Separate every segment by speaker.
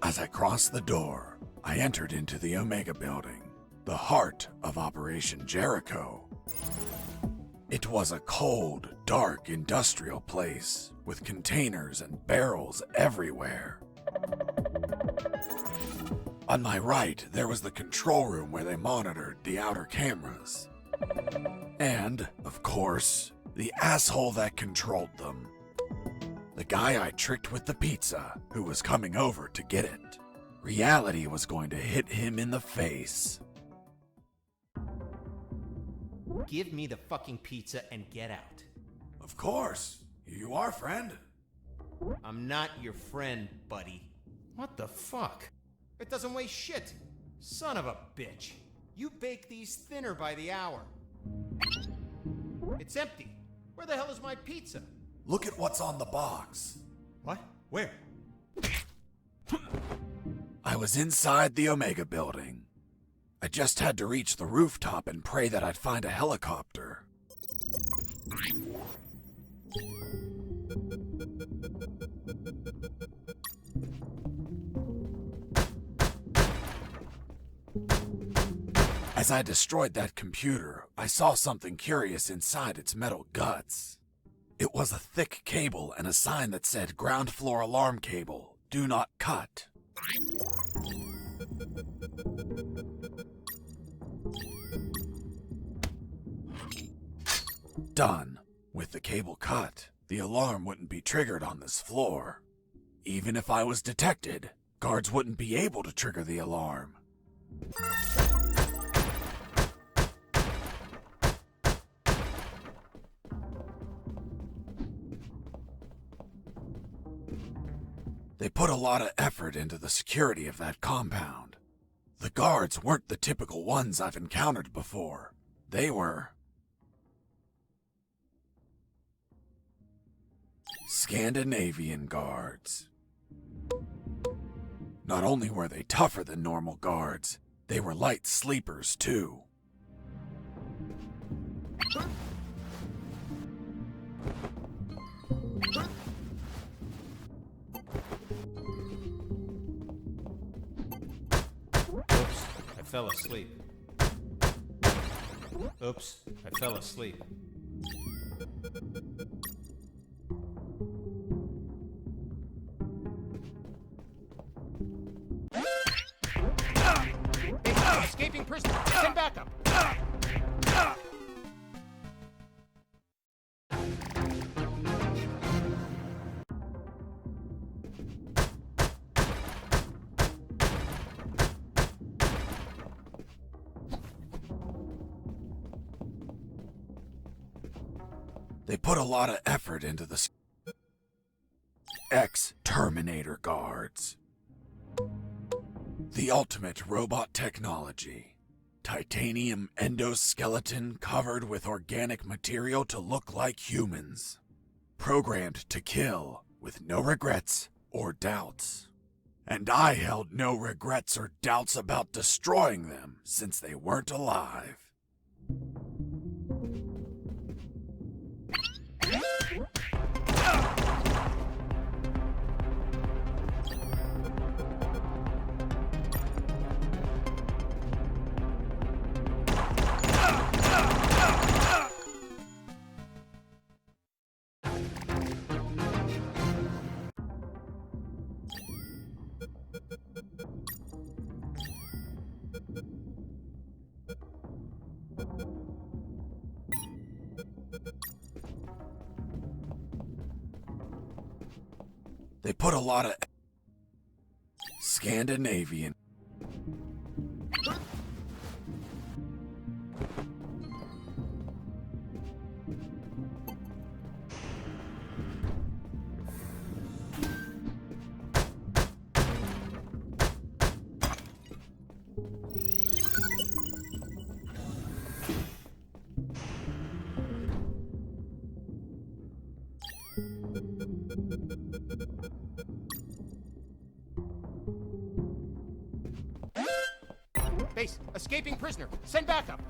Speaker 1: As I crossed the door, I entered into the Omega building, the heart of Operation Jericho. It was a cold, dark industrial place with containers and barrels everywhere. On my right, there was the control room where they monitored the outer cameras. And, of course, the asshole that controlled them. The guy I tricked with the pizza, who was coming over to get it. Reality was going to hit him in the face.
Speaker 2: Give me the fucking pizza and get out.
Speaker 1: Of course. Here you are, friend.
Speaker 2: I'm not your friend, buddy. What the fuck? It doesn't weigh shit. Son of a bitch. You bake these thinner by the hour. It's empty. Where the hell is my pizza?
Speaker 1: Look at what's on the box.
Speaker 2: What? Where?
Speaker 1: I was inside the Omega building. I just had to reach the rooftop and pray that I'd find a helicopter. As I destroyed that computer, I saw something curious inside its metal guts. It was a thick cable and a sign that said ground floor alarm cable, do not cut. Done. With the cable cut, the alarm wouldn't be triggered on this floor. Even if I was detected, guards wouldn't be able to trigger the alarm. They put a lot of effort into the security of that compound. The guards weren't the typical ones I've encountered before. They were Scandinavian guards. Not only were they tougher than normal guards, they were light sleepers too.
Speaker 2: Oops, I fell asleep. Oops, I fell asleep. Hey, escaping prisoner, send backup!
Speaker 1: They put a lot of effort into the ex-Terminator guards. The ultimate robot technology. Titanium endoskeleton covered with organic material to look like humans. Programmed to kill with no regrets or doubts. And I held no regrets or doubts about destroying them since they weren't alive. They put a lot of Scandinavian.
Speaker 2: Base, escaping prisoner, send backup!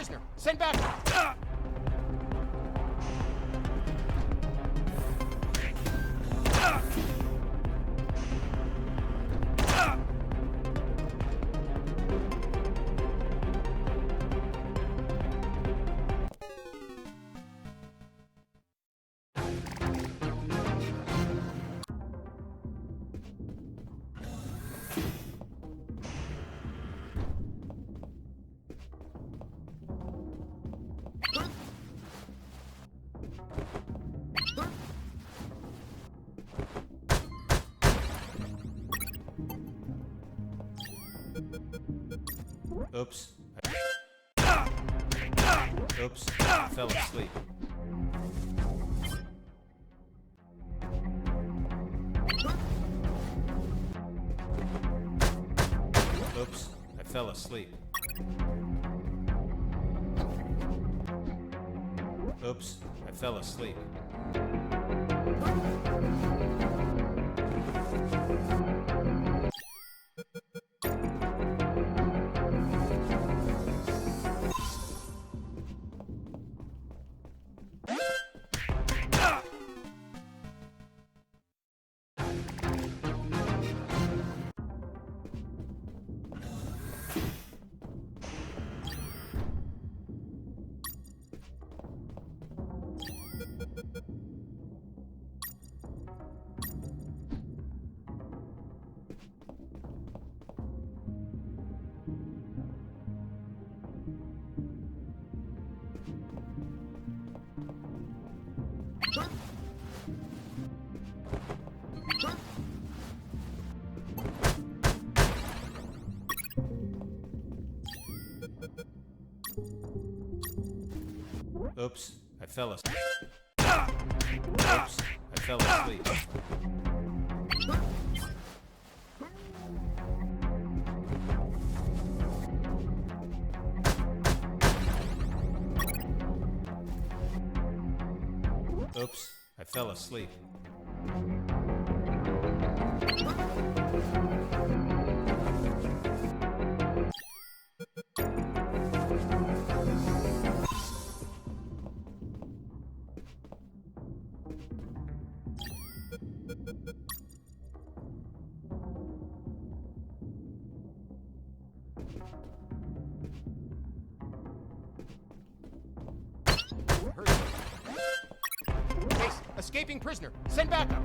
Speaker 2: prisoner. Send back.
Speaker 3: Oops. Oops. I fell asleep. Oops. I fell asleep. Oops. I fell asleep. Oops, I fell asleep. Oops, I fell asleep. Oops, I fell asleep.
Speaker 2: Case, escaping prisoner. Send backup.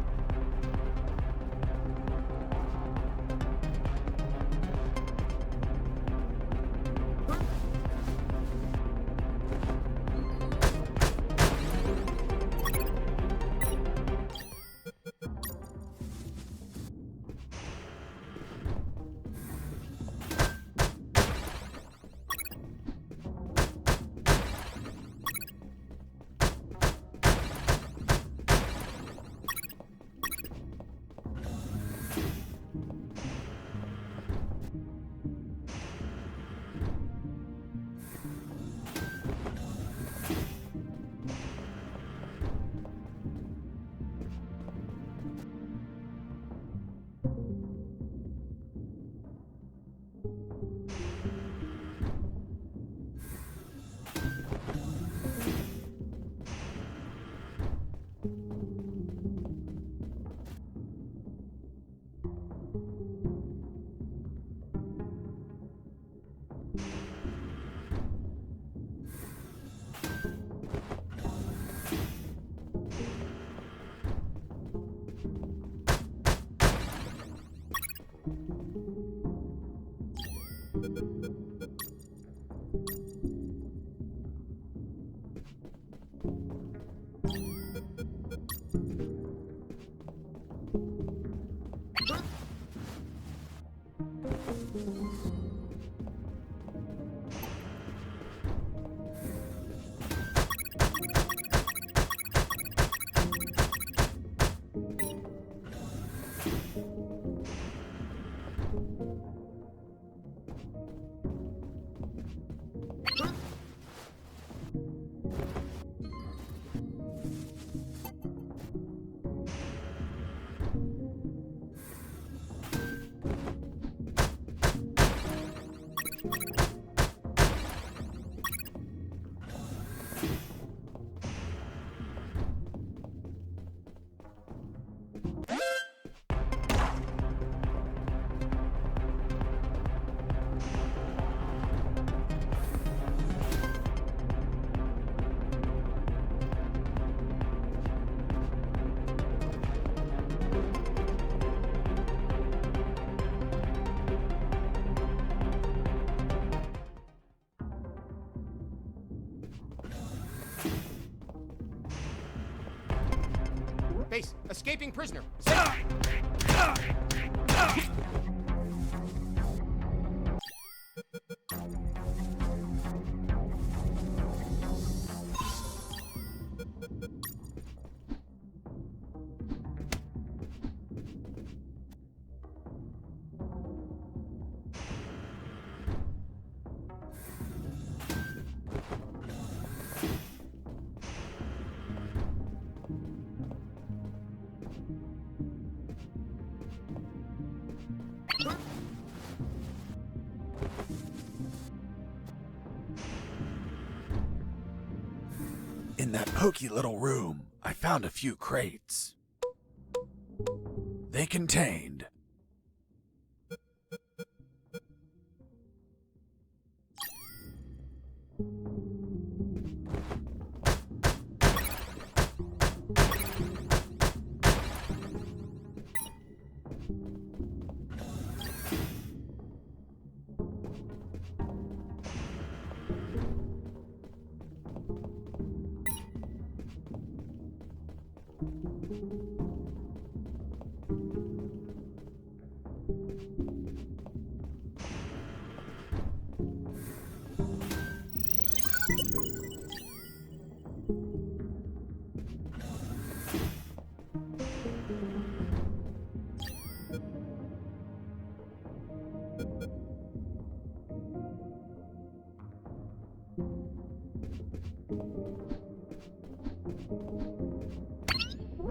Speaker 2: Base, escaping prisoner.
Speaker 1: In that pokey little room, I found a few crates. They contained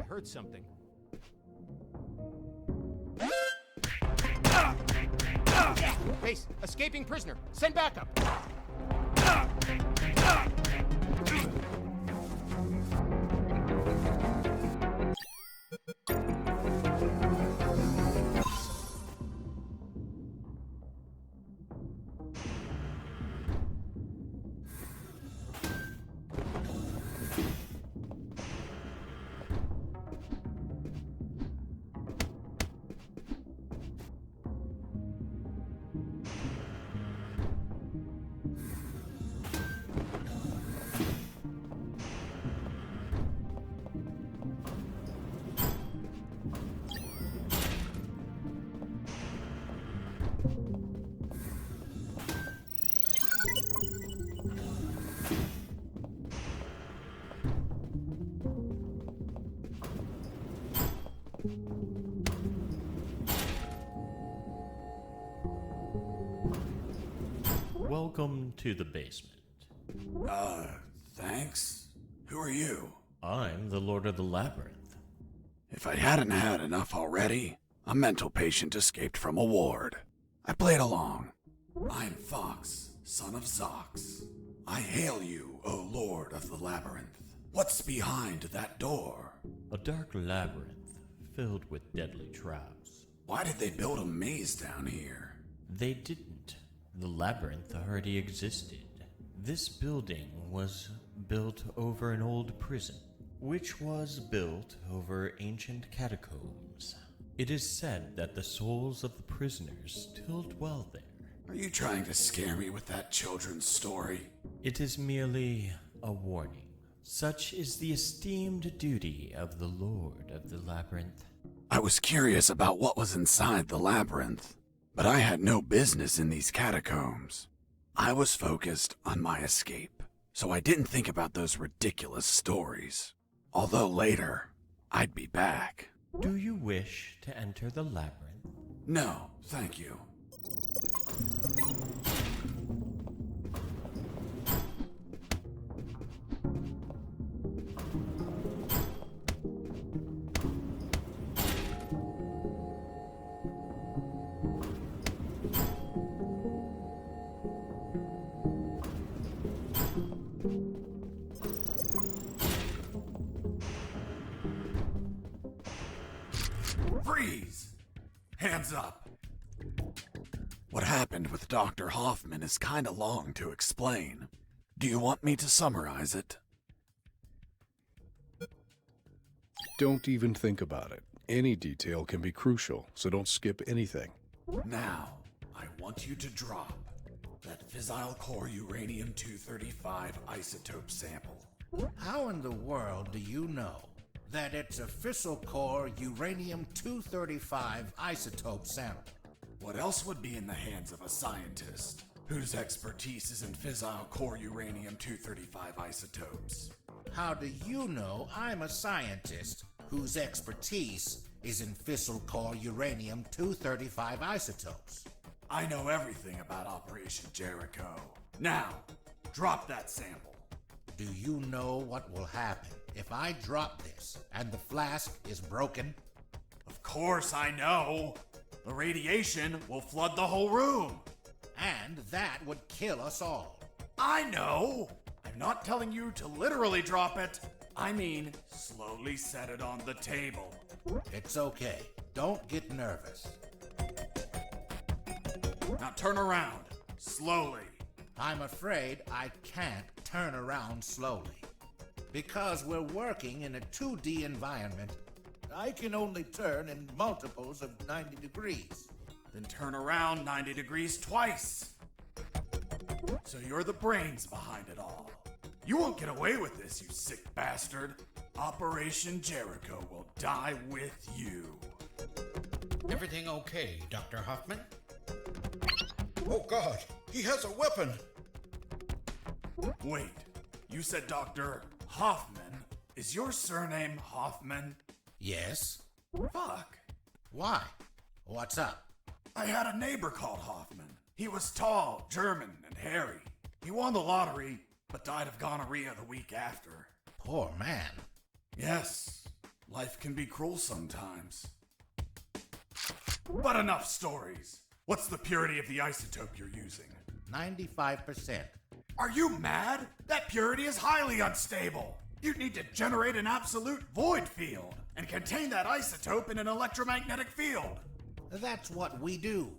Speaker 2: I heard something. Base, escaping prisoner. Send backup.
Speaker 3: Welcome to the basement.
Speaker 1: Thanks? Who are you?
Speaker 3: I'm the Lord of the Labyrinth.
Speaker 1: If I hadn't had enough already, a mental patient escaped from a ward. I played along. I'm Fox, son of Zox. I hail you, O Lord of the Labyrinth. What's behind that door?
Speaker 3: A dark labyrinth filled with deadly traps.
Speaker 1: Why did they build a maze down here?
Speaker 3: They didn't. The labyrinth already existed. This building was built over an old prison, which was built over ancient catacombs. It is said that the souls of the prisoners still dwell there.
Speaker 1: Are you trying to scare me with that children's story?
Speaker 3: It is merely a warning. Such is the esteemed duty of the Lord of the Labyrinth.
Speaker 1: I was curious about what was inside the labyrinth, but I had no business in these catacombs. I was focused on my escape, so I didn't think about those ridiculous stories. Although later, I'd be back.
Speaker 3: Do you wish to enter the labyrinth?
Speaker 1: No, thank you. Freeze! Hands up! What happened with Dr. Hoffman is kinda long to explain. Do you want me to summarize it?
Speaker 4: Don't even think about it. Any detail can be crucial, so don't skip anything.
Speaker 1: Now, I want you to drop that fissile core uranium-235 isotope sample.
Speaker 5: How in the world do you know? that it's a fissile core uranium-235 isotope sample.
Speaker 1: What else would be in the hands of a scientist whose expertise is in fissile core uranium-235 isotopes?
Speaker 5: How do you know I'm a scientist whose expertise is in fissile core uranium-235 isotopes?
Speaker 1: I know everything about Operation Jericho. Now, drop that sample.
Speaker 5: Do you know what will happen if I drop this and the flask is broken?
Speaker 1: Of course I know. The radiation will flood the whole room.
Speaker 5: And that would kill us all.
Speaker 1: I know. I'm not telling you to literally drop it. I mean, slowly set it on the table.
Speaker 5: It's okay. Don't get nervous.
Speaker 1: Now turn around. Slowly.
Speaker 5: I'm afraid I can't turn around slowly. Because we're working in a 2D environment, I can only turn in multiples of 90 degrees.
Speaker 1: Then turn around 90 degrees twice. So you're the brains behind it all. You won't get away with this, you sick bastard. Operation Jericho will die with you.
Speaker 6: Everything okay, Dr. Hoffman? Oh God, he has a weapon!
Speaker 1: Wait, you said Dr. Hoffman. Is your surname Hoffman?
Speaker 5: Yes?
Speaker 1: Fuck.
Speaker 5: Why? What's up?
Speaker 1: I had a neighbor called Hoffman. He was tall, German, and hairy. He won the lottery, but died of gonorrhea the week after.
Speaker 5: Poor man.
Speaker 1: Yes, life can be cruel sometimes. But enough stories. What's the purity of the isotope you're using?
Speaker 5: 95%.
Speaker 1: Are you mad? That purity is highly unstable. You'd need to generate an absolute void field and contain that isotope in an electromagnetic field.
Speaker 5: That's what we do.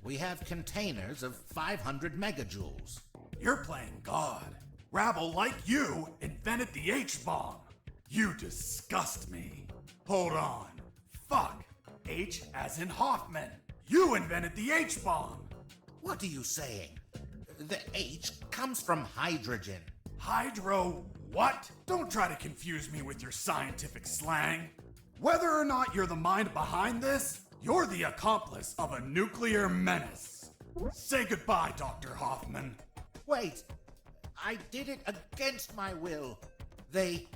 Speaker 5: We have containers of 500 megajoules.
Speaker 1: You're playing God. Rabble like you invented the H-bomb. You disgust me. Hold on. Fuck. H as in Hoffman. You invented the H-bomb.
Speaker 5: What are you saying? The H comes from hydrogen.
Speaker 1: Hydro what? Don't try to confuse me with your scientific slang. Whether or not you're the mind behind this, you're the accomplice of a nuclear menace. Say goodbye, Dr. Hoffman.
Speaker 5: Wait, I did it against my will. They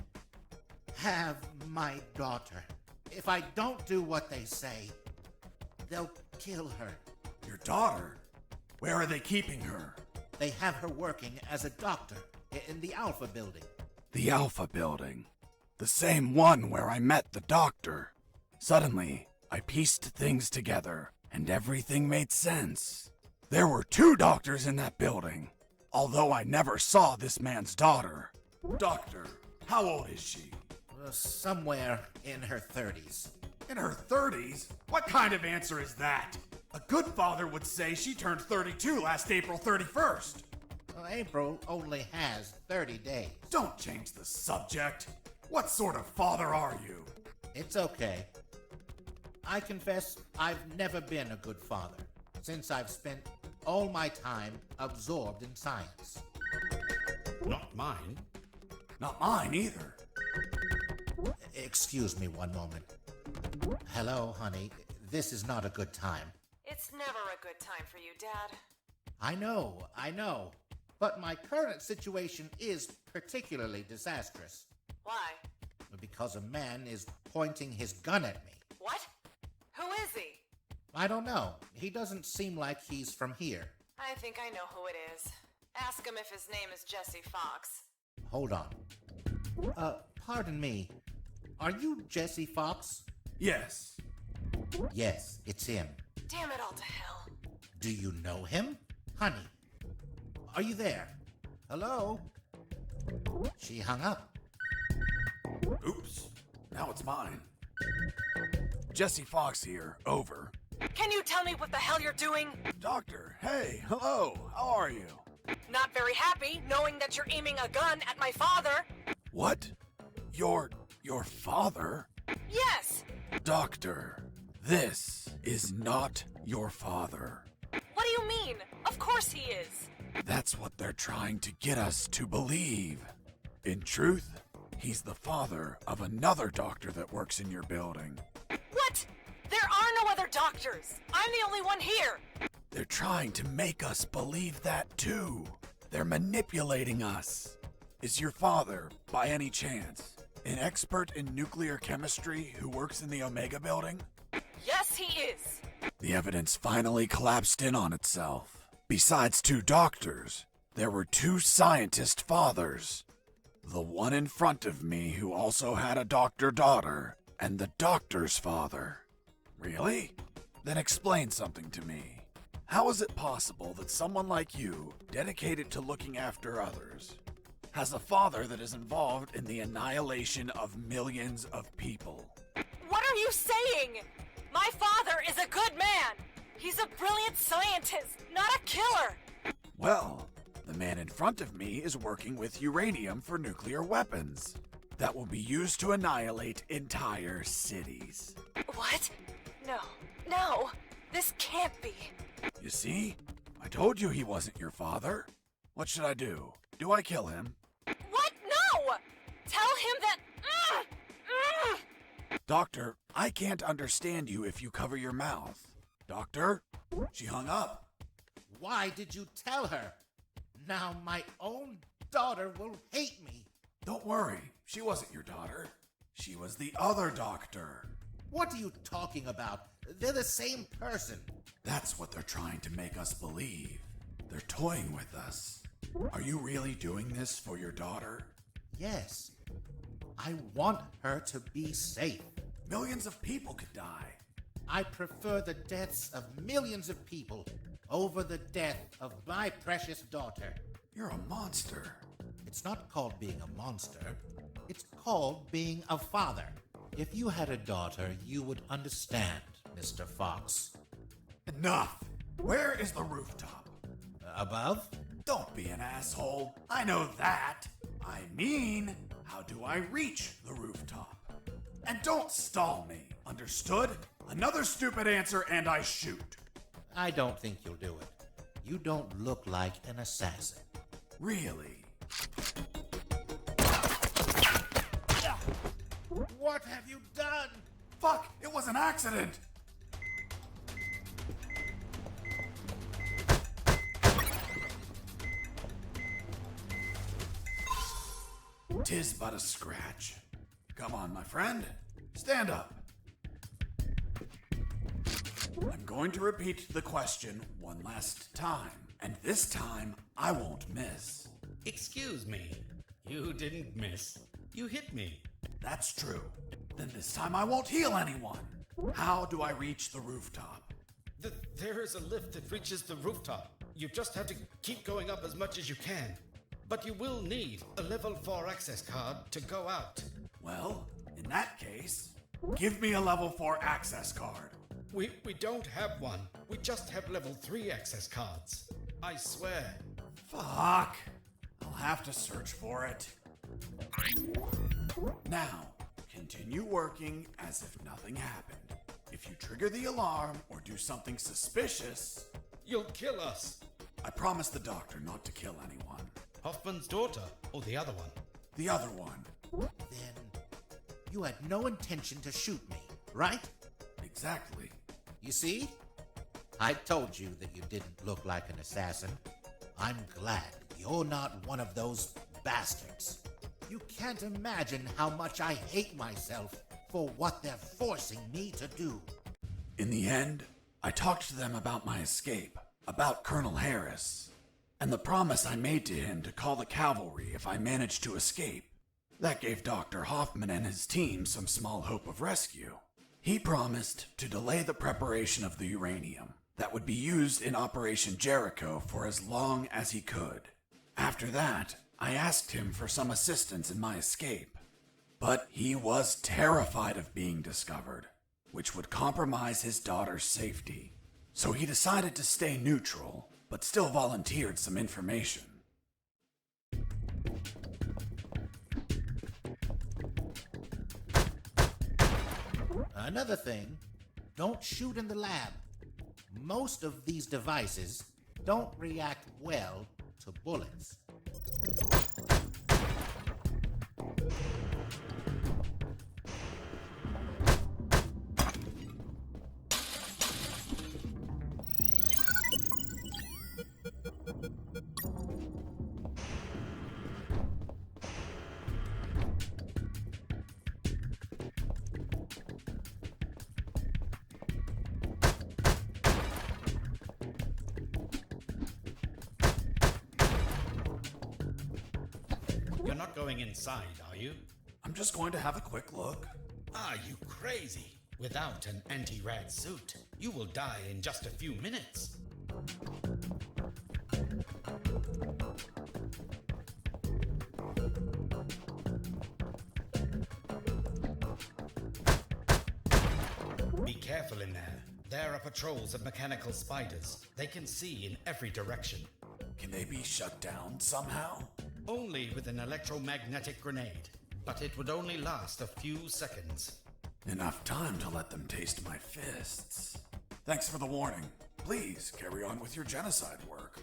Speaker 5: have my daughter. If I don't do what they say, they'll kill her.
Speaker 1: Your daughter? Where are they keeping her?
Speaker 5: They have her working as a doctor in the Alpha building.
Speaker 1: The Alpha building. The same one where I met the doctor. Suddenly, I pieced things together, and everything made sense. There were 2 doctors in that building, although I never saw this man's daughter. Doctor, how old is she?
Speaker 5: Somewhere in her 30s.
Speaker 1: In her 30s? What kind of answer is that? A good father would say she turned 32 last April 31st.
Speaker 5: Well, April only has 30 days.
Speaker 1: Don't change the subject. What sort of father are you?
Speaker 5: It's okay. I confess I've never been a good father, since I've spent all my time absorbed in science.
Speaker 6: Not mine.
Speaker 1: Not mine either.
Speaker 5: Excuse me one moment. Hello, honey. This is not a good time.
Speaker 7: It's never a good time for you, Dad.
Speaker 5: I know. But my current situation is particularly disastrous.
Speaker 7: Why?
Speaker 5: Because a man is pointing his gun at me.
Speaker 7: What? Who is he?
Speaker 5: I don't know. He doesn't seem like he's from here.
Speaker 7: I think I know who it is. Ask him if his name is Jesse Fox.
Speaker 5: Hold on. Pardon me. Are you Jesse Fox?
Speaker 1: Yes.
Speaker 5: Yes, it's him.
Speaker 7: Damn it all to hell.
Speaker 5: Do you know him? Honey, are you there? Hello? She hung up.
Speaker 1: Oops. Now it's mine. Jesse Fox here. Over.
Speaker 7: Can you tell me what the hell you're doing?
Speaker 1: Doctor, hey, hello. How are you?
Speaker 7: Not very happy knowing that you're aiming a gun at my father.
Speaker 1: What? Your father?
Speaker 7: Yes.
Speaker 1: Doctor, this is not your father.
Speaker 7: What do you mean? Of course he is.
Speaker 1: That's what they're trying to get us to believe. In truth, He's the father of another doctor that works in your building.
Speaker 7: What? There are no other doctors. I'm the only one here.
Speaker 1: They're trying to make us believe that too. They're manipulating us. Is your father, by any chance, an expert in nuclear chemistry who works in the Omega building?
Speaker 7: Yes, he is.
Speaker 1: The evidence finally collapsed in on itself. Besides 2 doctors, there were 2 scientist fathers. The one in front of me who also had a doctor daughter, and the doctor's father. Really? Then explain something to me. How is it possible that someone like you, dedicated to looking after others, has a father that is involved in the annihilation of millions of people?
Speaker 7: What are you saying? My father is a good man. He's a brilliant scientist, not a killer.
Speaker 1: Well, the man in front of me is working with uranium for nuclear weapons that will be used to annihilate entire cities.
Speaker 7: What? No, this can't be.
Speaker 1: You see? I told you he wasn't your father. What should I do? Do I kill him?
Speaker 7: What? No! Tell him that...
Speaker 1: Doctor, I can't understand you if you cover your mouth. Doctor? She hung up.
Speaker 5: Why did you tell her? Now my own daughter will hate me.
Speaker 1: Don't worry, she wasn't your daughter. She was the other doctor.
Speaker 5: What are you talking about? They're the same person.
Speaker 1: That's what they're trying to make us believe. They're toying with us. Are you really doing this for your daughter?
Speaker 5: Yes. I want her to be safe.
Speaker 1: Millions of people could die.
Speaker 5: I prefer the deaths of millions of people over the death of my precious daughter.
Speaker 1: You're a monster.
Speaker 5: It's not called being a monster. It's called being a father. If you had a daughter, you would understand, Mr. Fox.
Speaker 1: Enough! Where is the rooftop?
Speaker 5: Above?
Speaker 1: Don't be an asshole. I know that. I mean, how do I reach the rooftop? And don't stall me, understood? Another stupid answer and I shoot.
Speaker 5: I don't think you'll do it. You don't look like an assassin.
Speaker 1: Really?
Speaker 5: What have you done?
Speaker 1: Fuck! It was an accident! Tis but a scratch. Come on, my friend. Stand up. I'm going to repeat the question one last time, and this time I won't miss.
Speaker 6: Excuse me. You didn't miss. You hit me.
Speaker 1: That's true. Then this time I won't heal anyone. How do I reach the rooftop?
Speaker 6: There is a lift that reaches the rooftop. You just have to keep going up as much as you can. But you will need a level 4 access card to go out.
Speaker 1: Well, in that case, give me a level 4 access card.
Speaker 6: We don't have one. We just have level 3 access cards. I swear.
Speaker 1: Fuck. I'll have to search for it. Now, continue working as if nothing happened. If you trigger the alarm or do something suspicious,
Speaker 6: You'll kill us.
Speaker 1: I promised the doctor not to kill anyone.
Speaker 6: Hoffman's daughter, or the other one?
Speaker 1: The other one.
Speaker 5: Then you had no intention to shoot me, right?
Speaker 1: Exactly.
Speaker 5: You see? I told you that you didn't look like an assassin. I'm glad you're not one of those bastards. You can't imagine how much I hate myself for what they're forcing me to do.
Speaker 1: In the end, I talked to them about my escape, about Colonel Harris, and the promise I made to him to call the cavalry if I managed to escape. That gave Dr. Hoffman and his team some small hope of rescue. He promised to delay the preparation of the uranium that would be used in Operation Jericho for as long as he could. After that, I asked him for some assistance in my escape, but he was terrified of being discovered, which would compromise his daughter's safety. So he decided to stay neutral, but still volunteered some information.
Speaker 5: Another thing, don't shoot in the lab. Most of these devices don't react well to bullets.
Speaker 6: You're not going inside, are you?
Speaker 1: I'm just going to have a quick look.
Speaker 6: Are you crazy? Without an anti-rad suit, you will die in just a few minutes. Be careful in there. There are patrols of mechanical spiders. They can see in every direction.
Speaker 1: Can they be shut down somehow?
Speaker 6: Only with an electromagnetic grenade, but it would only last a few seconds.
Speaker 1: Enough time to let them taste my fists. Thanks for the warning. Please carry on with your genocide work.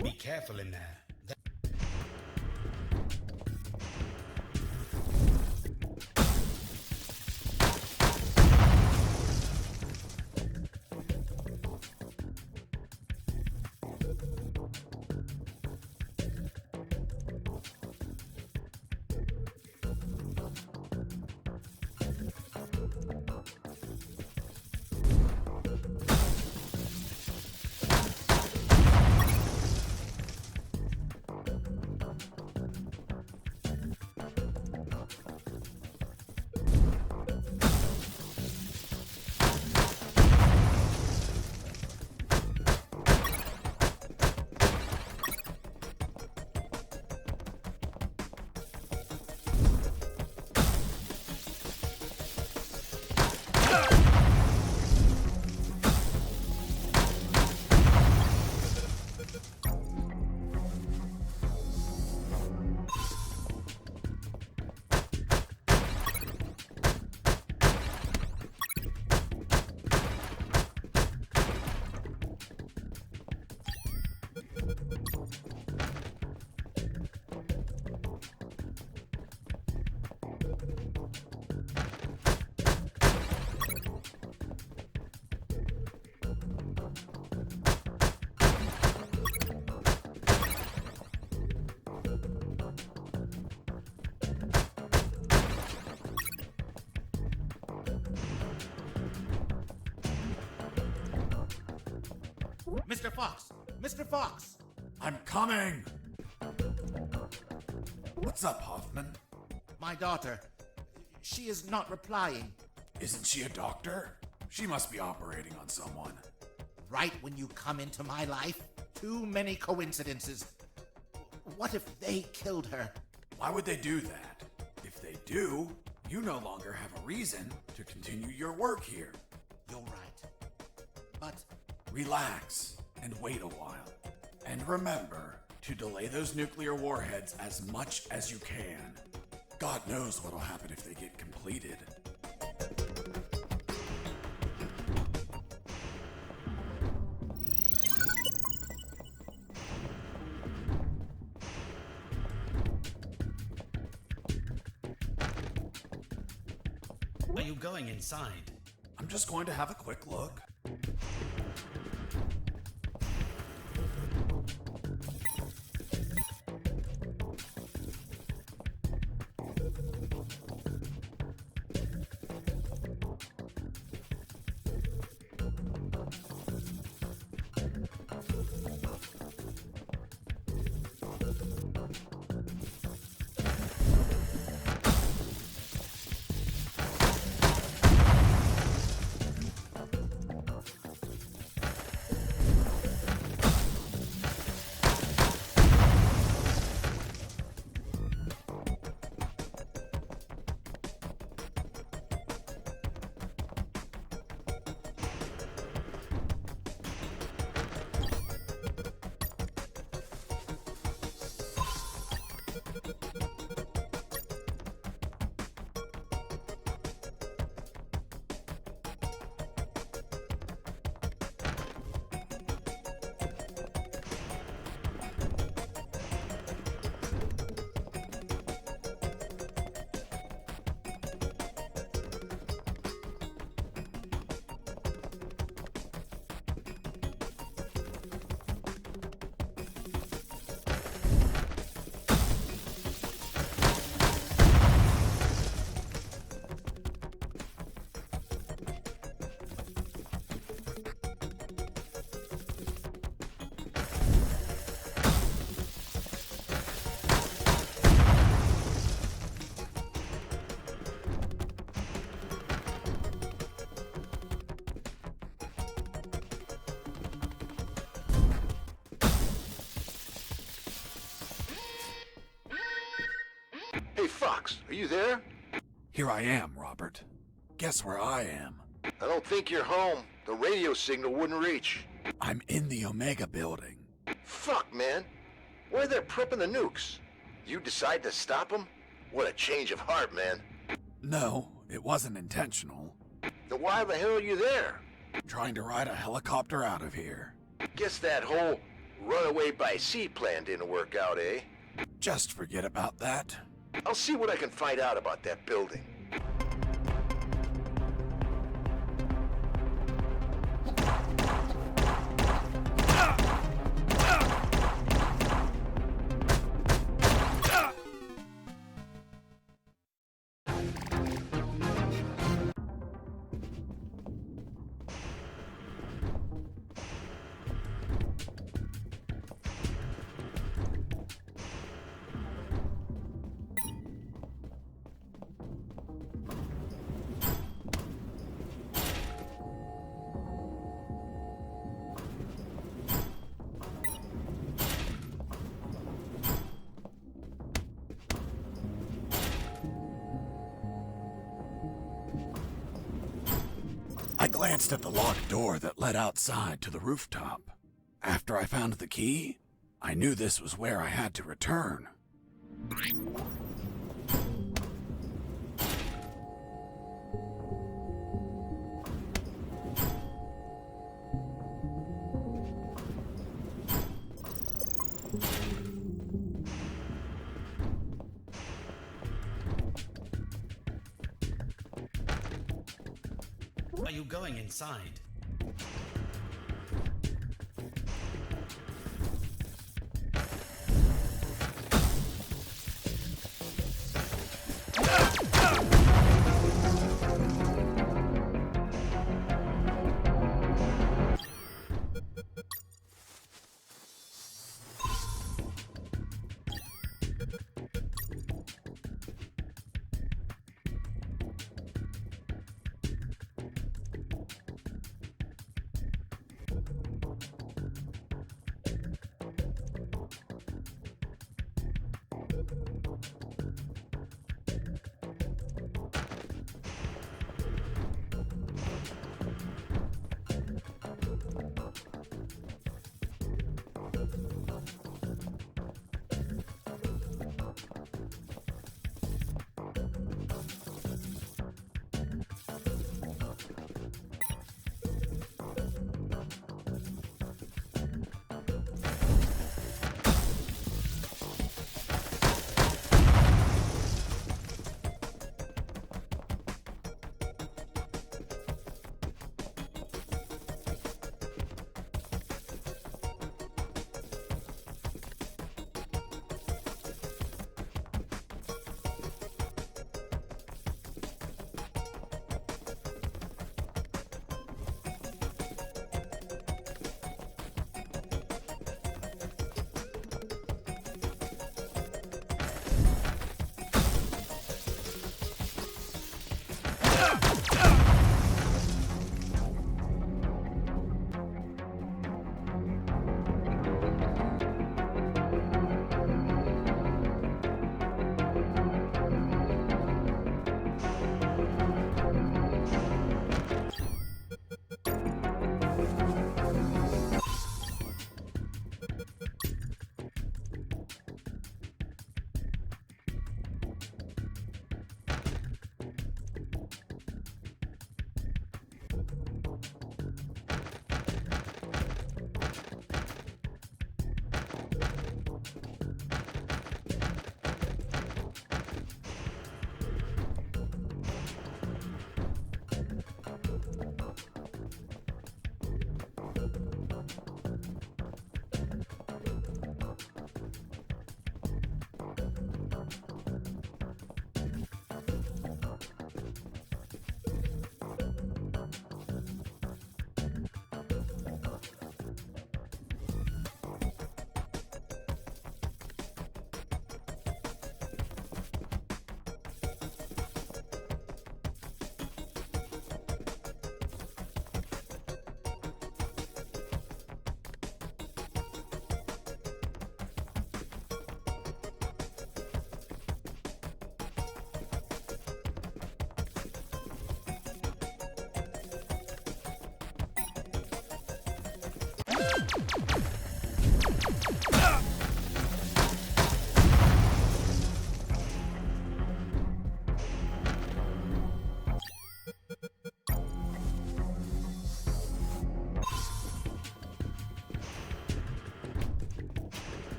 Speaker 6: Be careful in there.
Speaker 5: Mr. Fox! Mr. Fox!
Speaker 1: I'm coming! What's up, Hoffman?
Speaker 5: My daughter. She is not replying.
Speaker 1: Isn't she a doctor? She must be operating on someone.
Speaker 5: Right when you come into my life? Too many coincidences. What if they killed her?
Speaker 1: Why would they do that? If they do, you no longer have a reason to continue your work here.
Speaker 5: You're right. but
Speaker 1: Relax and wait a while. And remember to delay those nuclear warheads as much as you can. God knows what'll happen if they get completed.
Speaker 6: Are you going inside?
Speaker 1: I'm just going to have a quick look.
Speaker 8: Hey, Fox, are you there?
Speaker 1: Here I am, Robert. Guess where I am?
Speaker 8: I don't think you're home. The radio signal wouldn't reach.
Speaker 1: I'm in the Omega building.
Speaker 8: Fuck, man. Why they're prepping the nukes? You decide to stop them? What a change of heart, man.
Speaker 1: No, it wasn't intentional.
Speaker 8: Then why the hell are you there?
Speaker 1: Trying to ride a helicopter out of here.
Speaker 8: Guess that whole runaway by sea plan didn't work out, eh?
Speaker 1: Just forget about that.
Speaker 8: I'll see what I can find out about that building.
Speaker 1: I glanced at the locked door that led outside to the rooftop. After I found the key, I knew this was where I had to return.
Speaker 6: Are you going inside?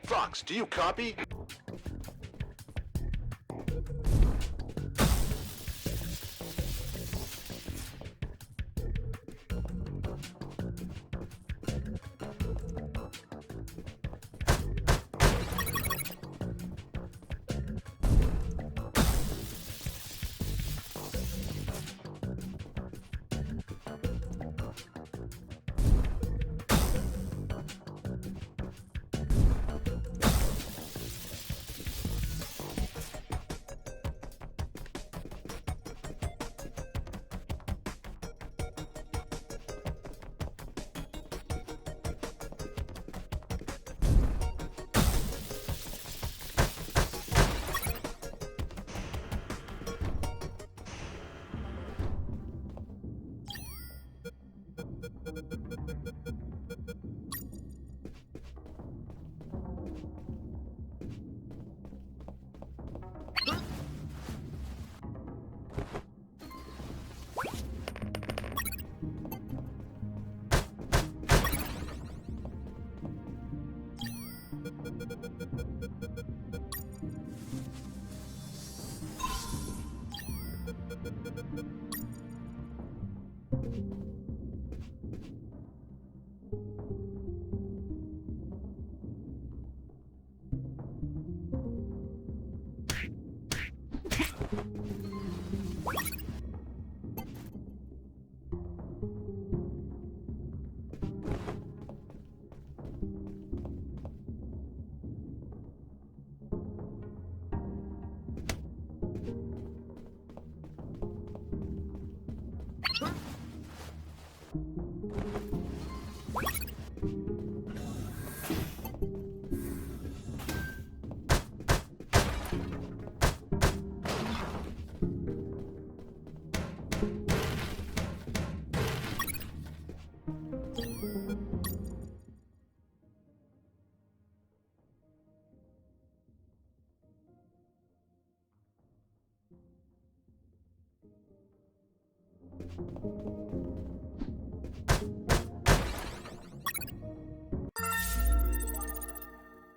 Speaker 8: Fox, do you copy?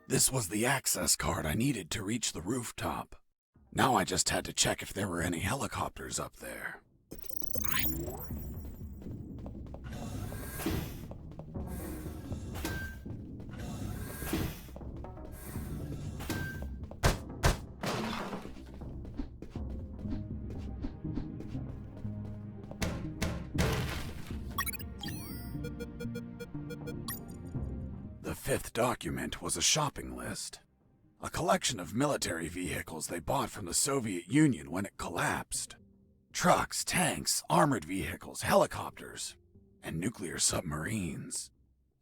Speaker 1: This was the access card I needed to reach the rooftop. Now I just had to check if there were any helicopters up there. The fifth document was a shopping list. A collection of military vehicles they bought from the Soviet Union when it collapsed. Trucks, tanks, armored vehicles, helicopters, and nuclear submarines.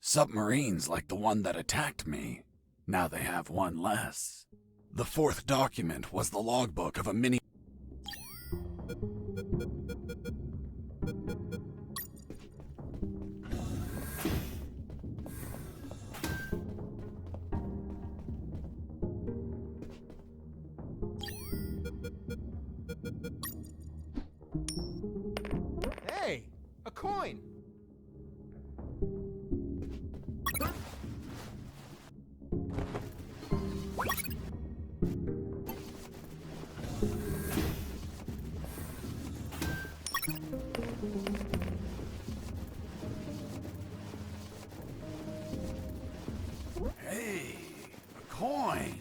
Speaker 1: Submarines like the one that attacked me. Now they have one less. The fourth document was the logbook of a mini...
Speaker 2: Hey, a coin.
Speaker 1: Hey, a coin.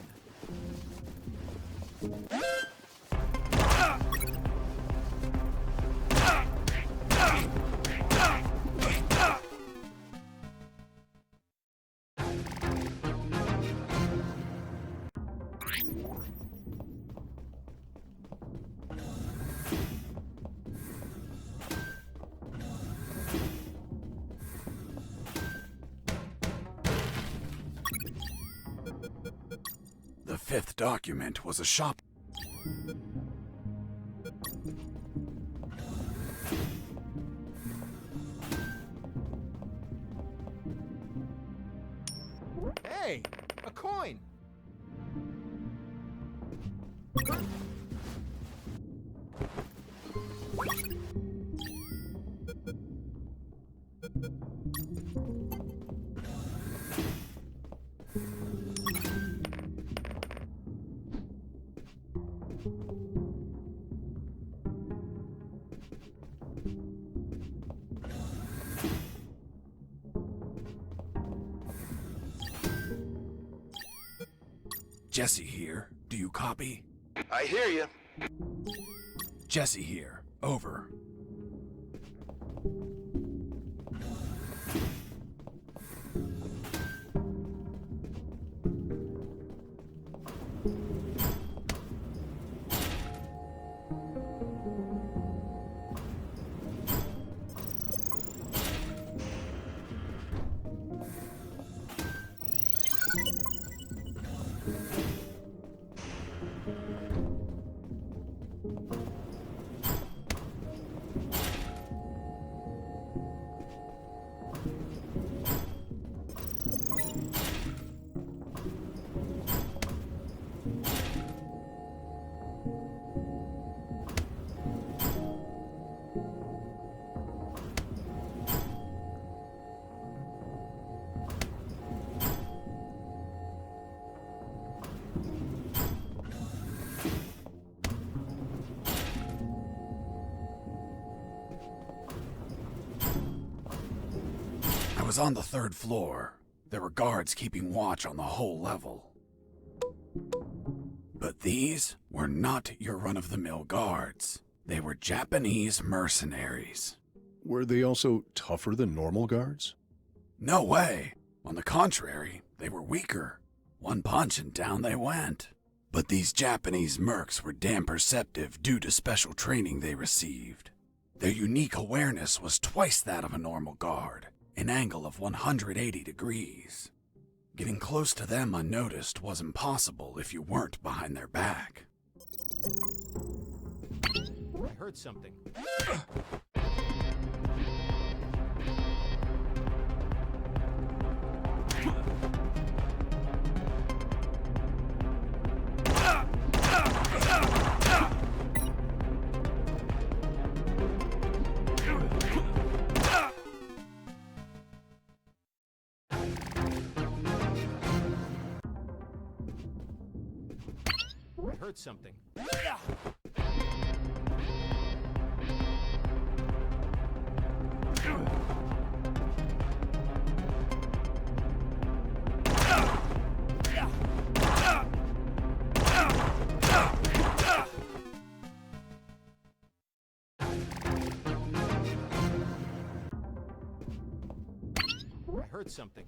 Speaker 1: fifth document was a shop.
Speaker 2: Hey, a coin.
Speaker 1: Jesse here. Do you copy?
Speaker 8: I hear you.
Speaker 1: Jesse here. Over. I was on the third floor. There were guards keeping watch on the whole level. But these were not your run-of-the-mill guards. They were Japanese mercenaries.
Speaker 4: Were they also tougher than normal guards?
Speaker 1: No way. On the contrary, they were weaker. One punch and down they went. But these Japanese mercs were damn perceptive due to special training they received. Their unique awareness was twice that of a normal guard, an angle of 180 degrees. Getting close to them unnoticed was impossible if you weren't behind their back.
Speaker 2: I heard something. I heard something. I heard something.